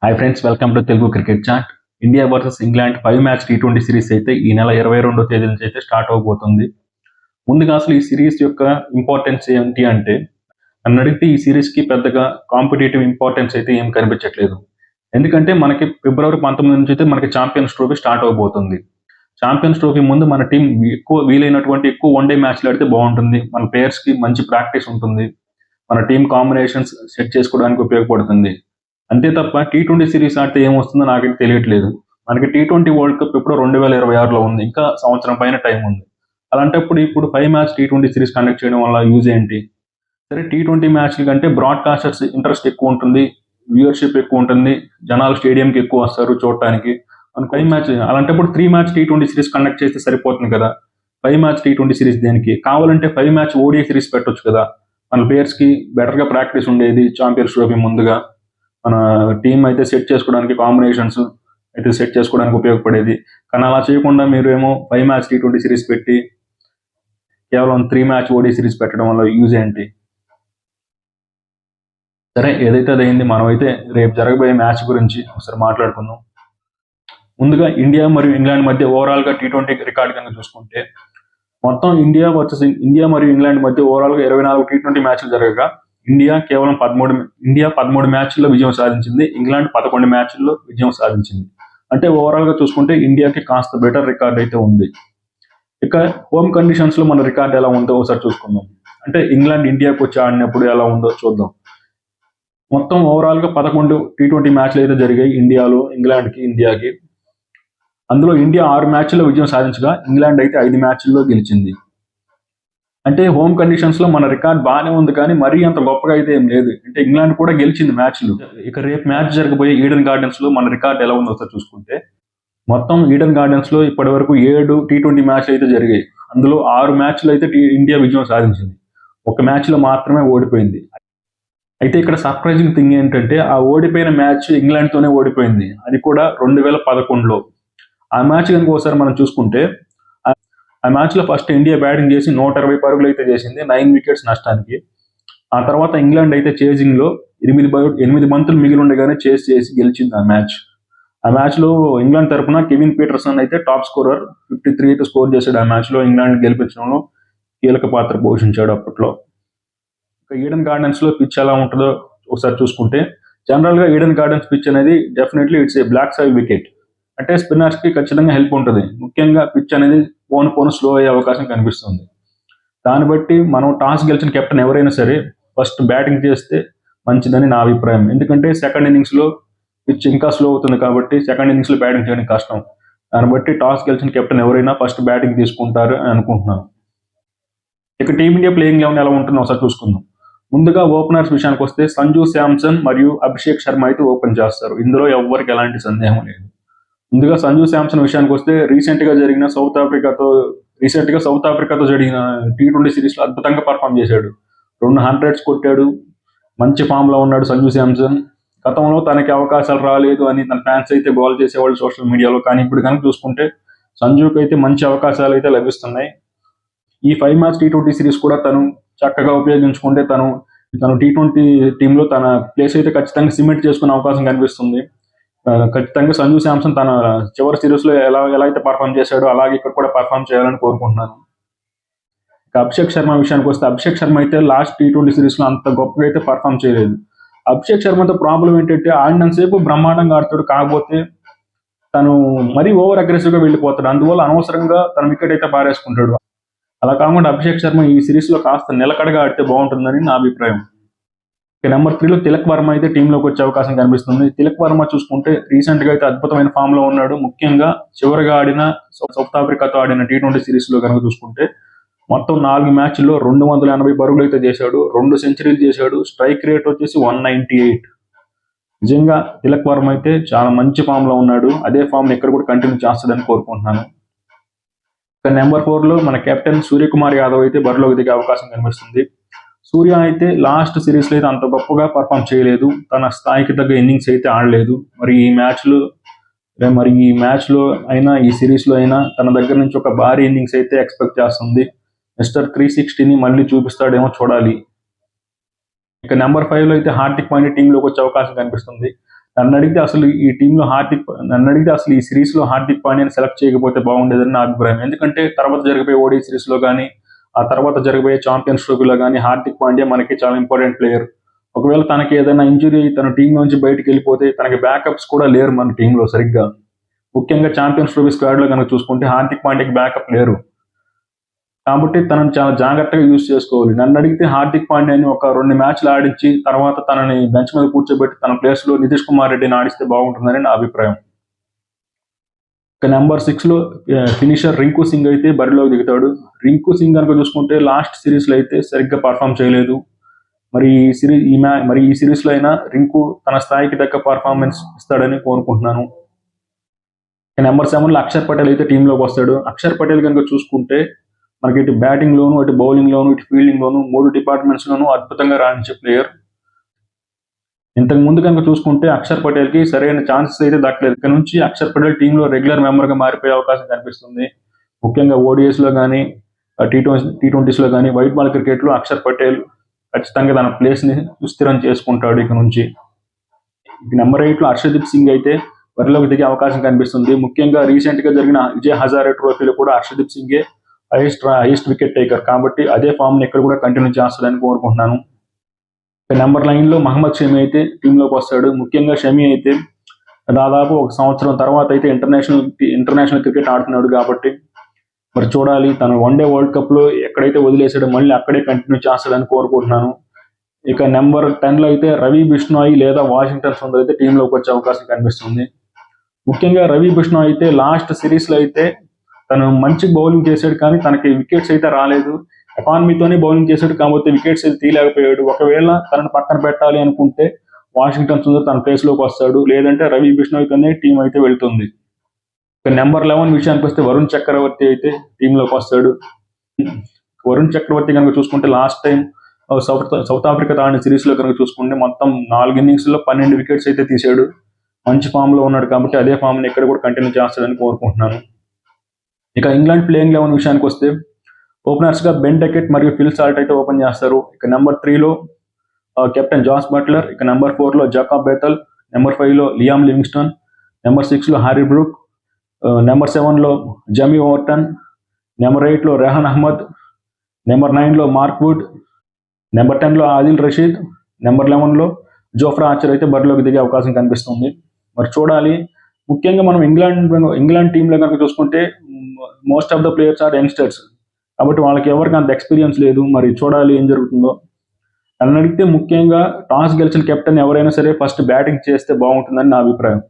Hi friends, welcome to Telugu cricket chat. India versus England 5 match T20 series అయితే ఈ నెల 22వ తేదీ నుంచి అయితే స్టార్ట్ అవబోతుంది. ముందుగా అసలు ఈ సిరీస్ యొక్క ఇంపార్టెన్స్ ఏంటి అంటే, నన్ను అడిగితే ఈ సిరీస్కి పెద్దగా కాంపిటేటివ్ ఇంపార్టెన్స్ అయితే ఏం కనిపించట్లేదు. ఎందుకంటే మనకి ఫిబ్రవరి 19 నుంచి అయితే మనకి ఛాంపియన్స్ ట్రోఫీ స్టార్ట్ అవబోతుంది. ఛాంపియన్స్ ట్రోఫీ ముందు మన టీం ఎక్కువ వన్డే మ్యాచ్లు ఆడితే బాగుంటుంది. మన ప్లేయర్స్కి మంచి ప్రాక్టీస్ ఉంటుంది. మన టీం కాంబినేషన్స్ సెట్ చేసుకోవడానికి ఉపయోగపడుతుంది. అంతే తప్ప టీ20 సిరీస్ ఆడితే ఏమొస్తుందో నాకైతే తెలియట్లేదు. మనకి టీ20 వరల్డ్ కప్ ఇప్పుడు 2026లో ఉంది. ఇంకా సంవత్సరం పైన టైం ఉంది. అలాంటప్పుడు ఇప్పుడు 5 మ్యాచ్ టీ20 సిరీస్ కండక్ట్ చేయడం వల్ల యూజ్ ఏంటి? సరే, టీ20 మ్యాచ్ల కంటే బ్రాడ్కాస్టర్స్ ఇంట్రెస్ట్ ఎక్కువ ఉంటుంది, వ్యూవర్షిప్ ఎక్కువ ఉంటుంది, జనాలు స్టేడియంకి ఎక్కువ వస్తారు చూడటానికి. మనకు 5 మ్యాచ్ అలాంటప్పుడు 3 మ్యాచ్ టీ20 సిరీస్ కండక్ట్ చేస్తే సరిపోతుంది కదా. 5 మ్యాచ్ టీ20 సిరీస్ దేనికి? కావాలంటే 5 మ్యాచ్ ఓడిఐ సిరీస్ పెట్టొచ్చు కదా. మన ప్లేయర్స్కి బెటర్గా ప్రాక్టీస్ ఉండేది. ఛాంపియన్స్ ట్రోఫీ ముందుగా మన టీం అయితే సెట్ చేసుకోవడానికి, కాంబినేషన్స్ అయితే సెట్ చేసుకోవడానికి ఉపయోగపడేది. కానీ అలా చేయకుండా మీరు ఏమో 5 మ్యాచ్ టీ20 సిరీస్ పెట్టి కేవలం 3 మ్యాచ్ ఓడీ సిరీస్ పెట్టడం వల్ల యూజ్ ఏంటి? సరే, ఏదైతే అదైంది. మనమైతే రేపు జరగబోయే మ్యాచ్ గురించి ఒకసారి మాట్లాడుకుందాం. ముందుగా ఇండియా మరియు ఇంగ్లాండ్ మధ్య ఓవరాల్గా టీ20 రికార్డు కనుక చూసుకుంటే, మొత్తం ఇండియా మరియు ఇంగ్లాండ్ మధ్య ఓవరాల్గా 24 టీ20 మ్యాచ్లు జరగగా ఇండియా 13 మ్యాచ్ల్లో విజయం సాధించింది. ఇంగ్లాండ్ 11 మ్యాచ్ల్లో విజయం సాధించింది. అంటే ఓవరాల్గా చూసుకుంటే ఇండియాకి కాస్త బెటర్ రికార్డ్ అయితే ఉంది. ఇక హోమ్ కండిషన్స్లో మన రికార్డ్ ఎలా ఉందో ఒకసారి చూసుకుందాం. అంటే ఇంగ్లాండ్ ఇండియాకి వచ్చి ఆడినప్పుడు ఎలా ఉందో చూద్దాం. మొత్తం ఓవరాల్గా 11 టీ20 మ్యాచ్లు అయితే జరిగాయి ఇండియాకి. అందులో ఇండియా 6 మ్యాచ్ల్లో విజయం సాధించగా ఇంగ్లాండ్ అయితే 5 మ్యాచ్ల్లో గెలిచింది. అంటే హోమ్ కండిషన్స్ లో మన రికార్డ్ బాగానే ఉంది, కానీ మరీ అంత గొప్పగా అయితే ఏం లేదు. అంటే ఇంగ్లాండ్ కూడా గెలిచింది మ్యాచ్లు. ఇక రేపు మ్యాచ్ జరగబోయే ఈడెన్ గార్డెన్స్ లో మన రికార్డ్ ఎలా ఉందో ఒకసారి చూసుకుంటే, మొత్తం ఈడెన్ గార్డెన్స్ లో ఇప్పటి వరకు 7 టీ20 మ్యాచ్లు అయితే జరిగాయి. అందులో 6 మ్యాచ్లు అయితే ఇండియా విజయం సాధించింది. ఒక మ్యాచ్ లో మాత్రమే ఓడిపోయింది. అయితే ఇక్కడ సర్ప్రైజింగ్ థింగ్ ఏంటంటే, ఆ ఓడిపోయిన మ్యాచ్ ఇంగ్లాండ్ తోనే ఓడిపోయింది. అది కూడా 2011లో. ఆ మ్యాచ్ కనుక ఒకసారి మనం చూసుకుంటే, ఆ మ్యాచ్లో ఫస్ట్ ఇండియా బ్యాటింగ్ చేసి 120 పరుగులు అయితే చేసింది, 9 వికెట్స్ నష్టానికి. ఆ తర్వాత ఇంగ్లాండ్ అయితే చేజింగ్లో 8 బంతులు మిగిలి ఉండగానే చేసి గెలిచింది ఆ మ్యాచ్. ఆ మ్యాచ్లో ఇంగ్లాండ్ తరఫున కెవిన్ పీటర్సన్ అయితే టాప్ స్కోరర్, 53 అయితే స్కోర్ చేశాడు. ఆ మ్యాచ్లో ఇంగ్లాండ్ గెలిపించడంలో కీలక పాత్ర పోషించాడు అప్పట్లో. ఇక ఈడెన్ గార్డెన్స్లో పిచ్ ఎలా ఉంటుందో ఒకసారి చూసుకుంటే, జనరల్గా ఈడెన్ గార్డెన్స్ పిచ్ అనేది definitely it's a black soil wicket. అంటే స్పిన్నర్స్కి ఖచ్చితంగా హెల్ప్ ఉంటుంది. ముఖ్యంగా పిచ్ అనేది పోను స్లో అయ్యే అవకాశం కనిపిస్తుంది. దాన్ని బట్టి మనం టాస్ గెలిచిన కెప్టెన్ ఎవరైనా సరే ఫస్ట్ బ్యాటింగ్ చేస్తే మంచిదని నా అభిప్రాయం. ఎందుకంటే సెకండ్ ఇన్నింగ్స్లో పిచ్ ఇంకా స్లో అవుతుంది కాబట్టి సెకండ్ ఇన్నింగ్స్లో బ్యాటింగ్ చేయడం కష్టం. దాన్ని బట్టి టాస్ గెలిచిన కెప్టెన్ ఎవరైనా ఫస్ట్ బ్యాటింగ్ తీసుకుంటారు అని అనుకుంటున్నాను. ఇక టీమిండియా ప్లేయింగ్ 11 ఎలా ఉంటుందో ఒకసారి చూసుకుందాం. ముందుగా ఓపెనర్స్ విషయానికి వస్తే సంజు శాంసన్ మరియు అభిషేక్ శర్మ అయితే ఓపెన్ చేస్తారు. ఇందులో ఎవ్వరికి ఎలాంటి సందేహం లేదు. ముందుగా సంజు శాంసన్ విషయానికి వస్తే రీసెంట్ గా సౌత్ ఆఫ్రికాతో జరిగిన టీ20 సిరీస్ లో అద్భుతంగా పర్ఫామ్ చేశాడు. 2 100s కొట్టాడు. మంచి ఫామ్ లో ఉన్నాడు సంజు శాంసన్. గతంలో తనకి అవకాశాలు రాలేదు అని తన ఫ్యాన్స్ అయితే గోల్ చేసేవాళ్ళు సోషల్ మీడియాలో. కానీ ఇప్పుడు కనుక చూసుకుంటే సంజుకి అయితే మంచి అవకాశాలు అయితే లభిస్తున్నాయి. ఈ 5 మ్యాచ్ టీ20 సిరీస్ కూడా తను చక్కగా ఉపయోగించుకుంటే తను టీ20 టీంలో తన ప్లేస్ అయితే ఖచ్చితంగా సిమెంట్ చేసుకునే అవకాశం కనిపిస్తుంది. ఖచ్చితంగా సంజు శాంసన్ తన చివరి సిరీస్ లో ఎలా అయితే పర్ఫామ్ చేశాడో అలాగే ఇక్కడ కూడా పర్ఫామ్ చేయాలని కోరుకుంటున్నాను. ఇక అభిషేక్ శర్మ విషయానికి వస్తే, అభిషేక్ శర్మ అయితే లాస్ట్ టీ20 సిరీస్ లో అంత గొప్పగా అయితే పర్ఫామ్ చేయలేదు. అభిషేక్ శర్మతో ప్రాబ్లం ఏంటంటే ఆడినంతసేపు బ్రహ్మాండంగా ఆడుతాడు, కాకపోతే తను మరీ ఓవర్ అగ్రెసివ్ గా వెళ్ళిపోతాడు. అందువల్ల అనవసరంగా తన వికెట్ అయితే పారేసుకుంటాడు. అలా కాకుండా అభిషేక్ శర్మ ఈ సిరీస్ లో కాస్త నిలకడగా ఆడితే బాగుంటుందని నా అభిప్రాయం. ఇక నెంబర్ 3లో తిలక్ వర్మ అయితే టీంలోకి వచ్చే అవకాశం కనిపిస్తుంది. తిలక్ వర్మ చూసుకుంటే రీసెంట్ గా అయితే అద్భుతమైన ఫామ్ లో ఉన్నాడు. ముఖ్యంగా చివరిగా ఆడిన సౌత్ ఆఫ్రికాతో ఆడిన టీ20 సిరీస్ లో కనుక చూసుకుంటే మొత్తం 4 మ్యాచ్ల్లో 280 పరుగులు అయితే చేశాడు, 2 సెంచరీలు చేశాడు. స్ట్రైక్ రేట్ వచ్చేసి 198. నిజంగా తిలక్ వర్మ అయితే చాలా మంచి ఫామ్ లో ఉన్నాడు. అదే ఫామ్ ఇక్కడ కూడా కంటిన్యూ చేస్తాడని కోరుకుంటున్నాను. ఇక నెంబర్ 4లో మన కెప్టెన్ సూర్యకుమార్ యాదవ్ అయితే బరిలోకి దిగే అవకాశం కనిపిస్తుంది. సూర్య అయితే లాస్ట్ సిరీస్లో అయితే అంత గొప్పగా పర్ఫామ్ చేయలేదు. తన స్థాయికి తగ్గ ఇన్నింగ్స్ అయితే ఆడలేదు. మరి ఈ మ్యాచ్లో అయినా ఈ సిరీస్లో అయినా తన దగ్గర నుంచి ఒక భారీ ఇన్నింగ్స్ అయితే ఎక్స్పెక్ట్ చేస్తుంది. మిస్టర్ 360ని మళ్ళీ చూపిస్తాడేమో చూడాలి. ఇక నెంబర్ 5లో అయితే హార్దిక్ పాండ్యా టీంలోకి వచ్చే అవకాశం కనిపిస్తుంది. నన్ను అడిగితే అసలు ఈ సిరీస్ లో హార్దిక్ పాండ్యాని సెలెక్ట్ చేయకపోతే బాగుండేదని నా అభిప్రాయం. ఎందుకంటే తర్వాత జరగబోయే ఓడి సిరీస్ లో కానీ, ఆ తర్వాత జరగబోయే ఛాంపియన్స్ ట్రోఫీలో కానీ హార్దిక్ పాండ్యా మనకి చాలా ఇంపార్టెంట్ ప్లేయర్. ఒకవేళ తనకి ఏదైనా ఇంజురీ తన టీం నుంచి బయటకు వెళ్ళిపోతే తనకి బ్యాకప్స్ కూడా లేరు మన టీంలో సరిగ్గా. ముఖ్యంగా ఛాంపియన్స్ ట్రోఫీ స్క్వాడ్ లో కనుక చూసుకుంటే హార్దిక్ పాండ్యాకి బ్యాకప్ లేరు. కాబట్టి తనని చాలా జాగ్రత్తగా యూజ్ చేసుకోవాలి. నన్ను అడిగితే హార్దిక్ పాండ్యాని ఒక 2 మ్యాచ్లు ఆడించి తర్వాత తనని బెంచ్ మీద కూర్చోబెట్టి తన ప్లేస్ లో నితీష్ కుమార్ రెడ్డిని ఆడిస్తే బాగుంటుందని నా అభిప్రాయం. ఇక నెంబర్ 6 లో ఫినిషర్ రింకు సింగ్ అయితే బరిలోకి దిగుతాడు. రింకు సింగ్ కనుక చూసుకుంటే లాస్ట్ సిరీస్ లో అయితే సరిగ్గా పర్ఫామ్ చేయలేదు. మరి ఈ సిరీస్ లో అయినా రింకు తన స్థాయికి తగ్గ పర్ఫార్మెన్స్ ఇస్తాడని కోరుకుంటున్నాను. నెంబర్ 7 లో అక్షర్ పటేల్ అయితే టీంలోకి వస్తాడు. అక్షర్ పటేల్ కనుక చూసుకుంటే మనకి ఇటు బ్యాటింగ్ లోను, ఇటు బౌలింగ్ లోను, ఇటు ఫీల్డింగ్ లోను 3 డిపార్ట్మెంట్స్ లోను అద్భుతంగా రాణించే ప్లేయర్. ఇంతకు ముందు కనుక చూసుకుంటే అక్షర్ పటేల్ కి సరైన ఛాన్సెస్ అయితే దక్కలేదు. ఇక్కడ నుంచి అక్షర్ పటేల్ టీంలో రెగ్యులర్ మెంబర్ గా మారిపోయే అవకాశం కనిపిస్తుంది. ముఖ్యంగా ఓడిఎస్ లో కానీ, టీ20s లో కానీ, వైట్ బాల్ క్రికెట్ లో అక్షర్ పటేల్ ఖచ్చితంగా తన ప్లేస్ ని సుస్థిరం చేసుకుంటాడు ఇక నుంచి. నెంబర్ 8 లో హర్షదీప్ సింగ్ అయితే బరిలోకి దిగే అవకాశం కనిపిస్తుంది. ముఖ్యంగా రీసెంట్ గా జరిగిన విజయ్ హజారే ట్రోఫీలో కూడా హర్షదీప్ సింగే హైయెస్ట్ వికెట్ టేకర్. కాబట్టి అదే ఫామ్ ని ఇక్కడ కూడా కంటిన్యూ చేస్తాడని కోరుకుంటున్నాను. నెంబర్ 9 లో మహమ్మద్ షమి అయితే టీంలోకి వస్తాడు. ముఖ్యంగా షమి అయితే దాదాపు 1 సంవత్సరం తర్వాత అయితే ఇంటర్నేషనల్ క్రికెట్ ఆడుతున్నాడు. కాబట్టి మరి చూడాలి తను వన్డే వరల్డ్ కప్ లో ఎక్కడైతే వదిలేసాడో మళ్ళీ అక్కడే కంటిన్యూ చేస్తాడని కోరుకుంటున్నాను. ఇక నెంబర్ 10 లో అయితే రవి బిష్ణోయ్ లేదా వాషింగ్టన్ సుందర్ అయితే టీంలోకి వచ్చే అవకాశం కనిపిస్తుంది. ముఖ్యంగా రవి బిష్ణోయ్ అయితే లాస్ట్ సిరీస్ లో అయితే తను మంచి బౌలింగ్ చేశాడు, కానీ తనకి వికెట్స్ అయితే రాలేదు. ఎకానమీతోనే బౌలింగ్ చేశాడు కాబట్టి వికెట్స్ అయితే తీయలేకపోయాడు. ఒకవేళ తనను పక్కన పెట్టాలి అనుకుంటే వాషింగ్టన్ సుందర్ తన ప్లేస్ లోకి వస్తాడు, లేదంటే రవి బిష్ణోయ్ తోనే టీం అయితే వెళ్తుంది. ఇక నెంబర్ 11 విషయానికి వస్తే వరుణ్ చక్రవర్తి అయితే టీంలోకి వస్తాడు. వరుణ్ చక్రవర్తి కనుక చూసుకుంటే లాస్ట్ టైం సౌత్ ఆఫ్రికా ఆడిన సిరీస్ లో కనుక చూసుకుంటే మొత్తం 4 innings లో 12 వికెట్స్ అయితే తీసాడు. మంచి ఫామ్ లో ఉన్నాడు కాబట్టి అదే ఫామ్ ని ఇక్కడ కూడా కంటిన్యూ చేస్తాడని కోరుకుంటున్నాను. ఇక ఇంగ్లాండ్ ప్లేయింగ్ 11 విషయానికి వస్తే ఓపెనర్స్ గా బెన్ డెకెట్ మరియు ఫిల్ సాల్ట్ అయితే ఓపెన్ చేస్తారు. ఇక నెంబర్ 3 లో కెప్టెన్ జాస్ బట్లర్, ఇక నెంబర్ 4 లో జాకాబ్ బెథల్, నెంబర్ 5 లో లియామ్ లివింగ్స్టన్, నెంబర్ 6 లో హారీ బ్రూక్, నెంబర్ 7 లో జమీ ఓవర్టన్, నెంబర్ 8 లో రెహాన్ అహ్మద్, నెంబర్ 9 లో మార్క్ వుడ్, నెంబర్ 10 లో ఆదిల్ రషీద్, నెంబర్ 11 లో జోఫ్రా ఆర్చర్ అయితే బరిలోకి దిగే అవకాశం కనిపిస్తుంది. మరి చూడాలి. ముఖ్యంగా మనం ఇంగ్లాండ్ టీంలో కనుక చూసుకుంటే most of the players are youngsters కాబట్టి వాళ్ళకి ఎవరికి అంత ఎక్స్పీరియన్స్ లేదు. మరి చూడాలి ఏం జరుగుతుందో. నన్ను అడిగితే ముఖ్యంగా టాస్ గెలిచిన కెప్టెన్ ఎవరైనా సరే ఫస్ట్ బ్యాటింగ్ చేస్తే బాగుంటుందని నా అభిప్రాయం.